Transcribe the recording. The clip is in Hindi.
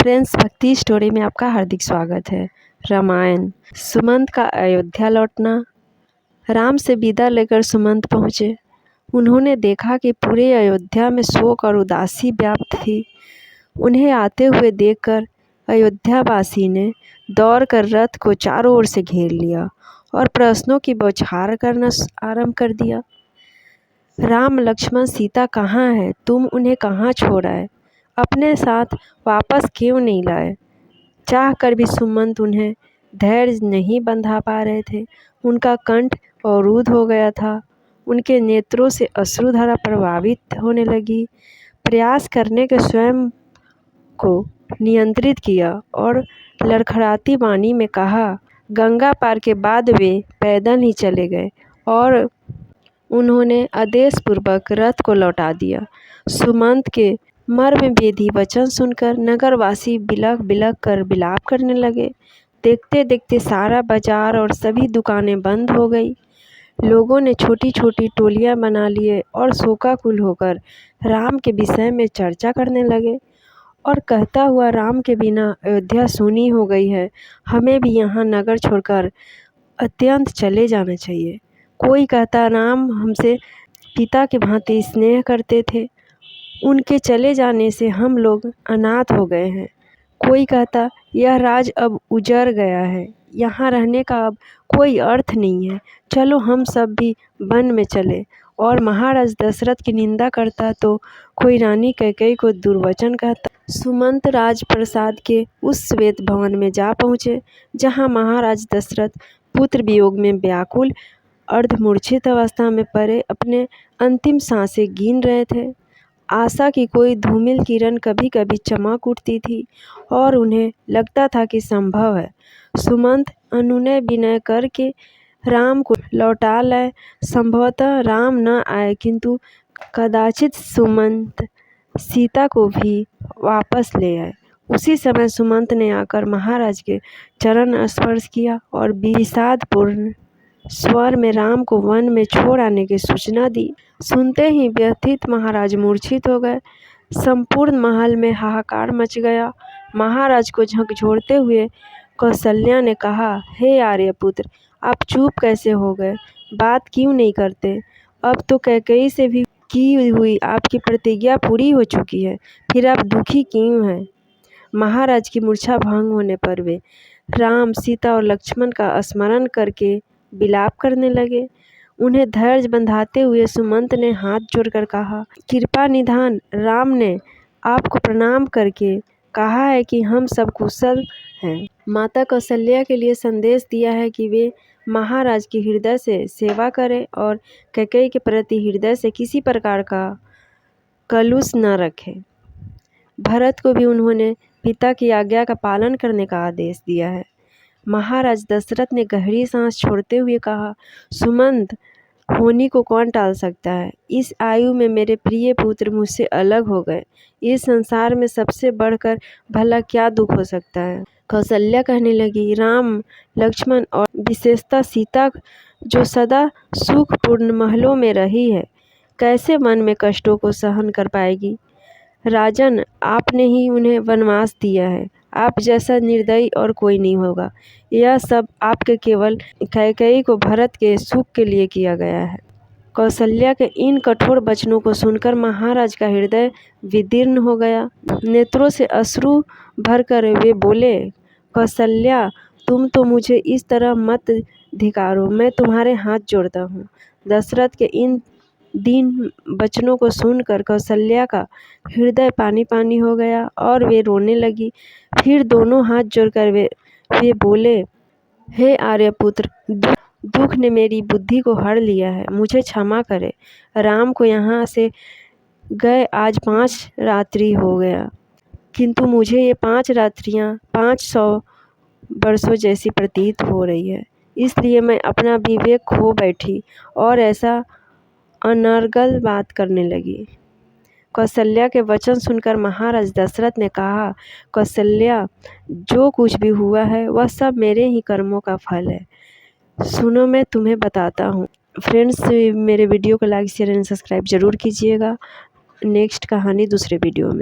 फ्रेंड्स, भक्ति स्टोरी में आपका हार्दिक स्वागत है। रामायण। सुमंत का अयोध्या लौटना। राम से विदा लेकर सुमंत पहुँचे। उन्होंने देखा कि पूरे अयोध्या में शोक और उदासी व्याप्त थी। उन्हें आते हुए देखकर अयोध्यावासी ने दौड़कर रथ को चारों ओर से घेर लिया और प्रश्नों की बौछार करना आरंभ कर दिया। राम, लक्ष्मण, सीता कहाँ है? तुम उन्हें कहाँ छोड़ा है? अपने साथ वापस क्यों नहीं लाए? चाह कर भी सुमंत उन्हें धैर्य नहीं बंधा पा रहे थे। उनका कंठ अवरुद्ध हो गया था। उनके नेत्रों से अश्रुधारा प्रवाहित होने लगी। प्रयास करने के स्वयं को नियंत्रित किया और लड़खड़ाती वाणी में कहा। गंगा पार के बाद वे पैदल ही चले गए और उन्होंने आदेशपूर्वक रथ को लौटा दिया। सुमंत के मर्मभेदी वचन सुनकर नगरवासी बिलख बिलख कर विलाप करने लगे। देखते देखते सारा बाजार और सभी दुकानें बंद हो गई। लोगों ने छोटी छोटी टोलियां बना लिए और शोकाकुल होकर राम के विषय में चर्चा करने लगे और कहता हुआ, राम के बिना अयोध्या सूनी हो गई है। हमें भी यहाँ नगर छोड़कर अत्यंत चले जाना चाहिए। कोई कहता, राम हमसे पिता की भांति स्नेह करते थे, उनके चले जाने से हम लोग अनाथ हो गए हैं। कोई कहता, यह राज अब उजड़ गया है, यहाँ रहने का अब कोई अर्थ नहीं है, चलो हम सब भी वन में चले। और महाराज दशरथ की निंदा करता तो कोई रानी कैकेयी को दुर्वचन कहता। सुमंत राजप्रसाद के उस श्वेत भवन में जा पहुँचे जहाँ महाराज दशरथ पुत्र वियोग में व्याकुल अर्धमूर्छित अवस्था में पड़े अपने अंतिम सांसें गिन रहे थे। आशा की कोई धूमिल किरण कभी कभी चमक उठती थी और उन्हें लगता था कि संभव है सुमंत अनुनय विनय करके राम को लौटा लाए। संभवतः राम न आए, किंतु कदाचित सुमंत सीता को भी वापस ले आए। उसी समय सुमंत ने आकर महाराज के चरण स्पर्श किया और विषादपूर्ण स्वर में राम को वन में छोड़ आने की सूचना दी। सुनते ही व्यथित महाराज मूर्छित हो गए। संपूर्ण महल में हाहाकार मच गया। महाराज को झकझोरते हुए कौसल्या ने कहा, हे आर्यपुत्र, आप चुप कैसे हो गए? बात क्यों नहीं करते? अब तो कैकेयी से भी की हुई आपकी प्रतिज्ञा पूरी हो चुकी है, फिर आप दुखी क्यों हैं? महाराज की मूर्छा भंग होने पर वे राम, सीता और लक्ष्मण का स्मरण करके विलाप करने लगे। उन्हें धैर्य बंधाते हुए सुमंत ने हाथ जोड़कर कहा, कृपा निधान। राम ने आपको प्रणाम करके कहा है कि हम सब कुशल हैं। माता कौशल्या के लिए संदेश दिया है कि वे महाराज की हृदय से सेवा करें और कैकेयी के प्रति हृदय से किसी प्रकार का कलुष न रखें। भरत को भी उन्होंने पिता की आज्ञा का पालन करने का आदेश दिया है। महाराज दशरथ ने गहरी सांस छोड़ते हुए कहा, सुमंत, होनी को कौन टाल सकता है? इस आयु में मेरे प्रिय पुत्र मुझसे अलग हो गए। इस संसार में सबसे बढ़कर भला क्या दुख हो सकता है? कौशल्या कहने लगी, राम, लक्ष्मण और विशेषतः सीता जो सदा सुखपूर्ण महलों में रही है, कैसे मन में कष्टों को सहन कर पाएगी? राजन, आपने ही उन्हें वनवास दिया है। आप जैसा निर्दयी और कोई नहीं होगा। यह सब आपके केवल कैकेयी को भरत के सुख के लिए किया गया है। कौशल्या के इन कठोर वचनों को सुनकर महाराज का हृदय विदीर्ण हो गया। नेत्रों से अश्रु भरकर वे बोले, कौशल्या, तुम तो मुझे इस तरह मत धिक्कारो, मैं तुम्हारे हाथ जोड़ता हूँ। दशरथ के इन दीन वचनों को सुनकर कौशल्या का हृदय पानी पानी हो गया और वे रोने लगी। फिर दोनों हाथ जोड़कर वे बोले, हे आर्यपुत्र, दुख ने मेरी बुद्धि को हर लिया है, मुझे क्षमा करे। राम को यहाँ से गए आज 5 रात्रि हो गया, किंतु मुझे ये 5 रात्रियाँ 500 वर्षों जैसी प्रतीत हो रही है। इसलिए मैं अपना विवेक खो बैठी और ऐसा अनर्गल बात करने लगी। कौशल्या के वचन सुनकर महाराज दशरथ ने कहा, कौशल्या, जो कुछ भी हुआ है वह सब मेरे ही कर्मों का फल है। सुनो, मैं तुम्हें बताता हूँ। फ्रेंड्स, मेरे वीडियो को लाइक, शेयर एंड सब्सक्राइब जरूर कीजिएगा। नेक्स्ट कहानी दूसरे वीडियो में।